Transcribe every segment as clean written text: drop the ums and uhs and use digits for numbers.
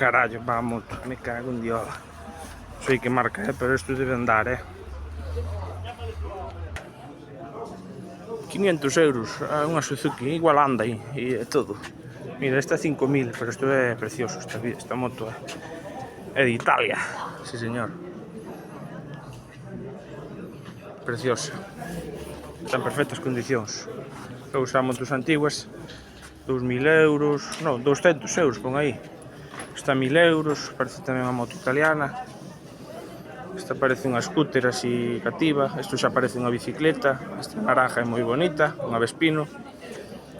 Carallo, va a moto, me cago en Dios. Sei que marca, pero isto debe andar, 500 euros, unha Suzuki, igual anda aí, e todo. Mira, esta 5.000, pero isto é precioso, esta moto é de Italia, sí señor. Preciosa. Está en perfectas condicións. Logo xa motos antiguas, 2.000 euros, non, 200 euros, pon aí. Esta 1.000 euros, parece tamén unha moto italiana. Esta parece unha scooter así cativa, isto xa parece unha bicicleta. Esta naranja é moi bonita, unha Vespino.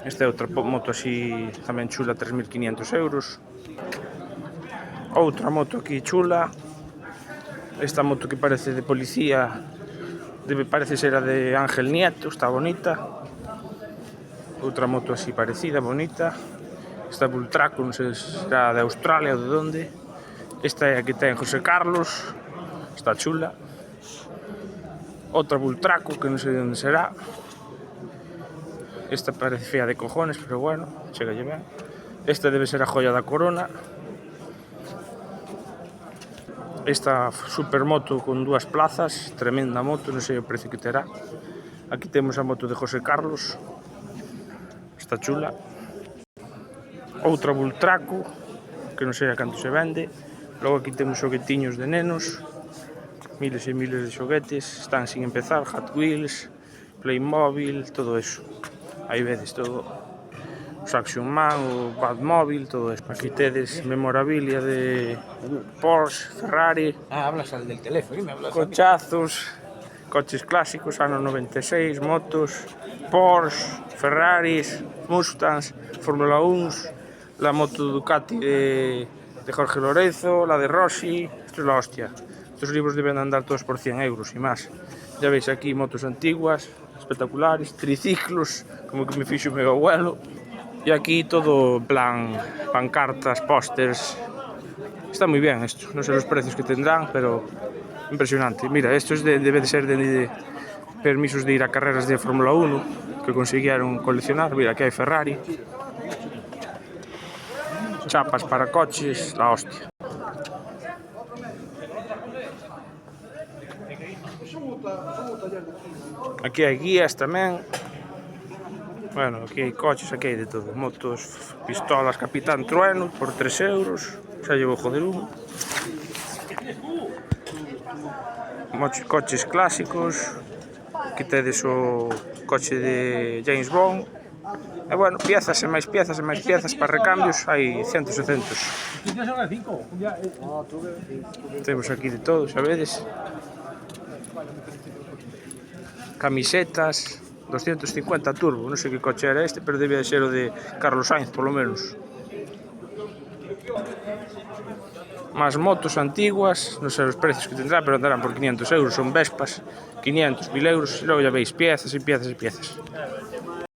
Esta é outra moto así tamén chula, 3.500 euros. Outra moto aquí chula. Esta moto que parece de policía, parece ser a de Ángel Nieto, está bonita. Outra moto así parecida, bonita. Esta Bultraco, non sei se será de Australia ou de onde. Esta é a que ten José Carlos, está chula. Outra Bultraco, que non sei de onde será. Esta parece fea de cojones, pero bueno, chegalle ben. Esta debe ser a joia da corona. Esta supermoto con 2 plazas, tremenda moto, non sei o precio que terá. Aquí temos a moto de José Carlos, está chula. Outra Bultraco, que non sei a canto se vende. Logo aquí temos xoguetiños de nenos, miles e miles de xoguetes, están sin empezar, Hot Wheels, Playmobil, todo eso. Aí vedes todo, o Action Man, o Batmóvil, todo eso. Aquí tedes memorabilia de Porsche, Ferrari. Hablas al del teléfono, me hablas. Cochazos, coches clásicos, anos 96, motos, Porsche, Ferraris, Mustangs, Fórmula 1, la moto Ducati de Jorge Lorenzo, la de Rossi. Esto es la hostia. Estos libros deben andar todos por 100 euros y más. Ya veis aquí motos antiguas, espectaculares, triciclos, como que me fixo o meu abuelo. Y aquí todo en plan pancartas, pósters. Está muy bien esto, no sé los precios que tendrán, pero impresionante. Mira, esto debe de ser de permisos de ir a carreras de Fórmula 1 que consiguieron coleccionar. Mira, aquí hay Ferrari, chapas para coches, la hostia. Aquí hai guías tamén. Bueno, aquí hai coches, aquí hai de todo. Motos, pistolas Capitán Trueno por 3 euros. Xa llevo joder uno. Coches clásicos. Aquí tedes o coche de James Bond. E bueno, piezas e máis piezas e máis piezas para recambios. Hai centos e centos. Temos aquí de todo, xa vedes. Camisetas, 250 turbo, non sei que coche era este, pero debía de ser o de Carlos Sainz, polo menos. Más motos antiguas, non sei os precios que tendrá, pero andarán por 500 euros, son Vespas, 500, 1000 euros, e logo ya veis piezas e piezas e piezas.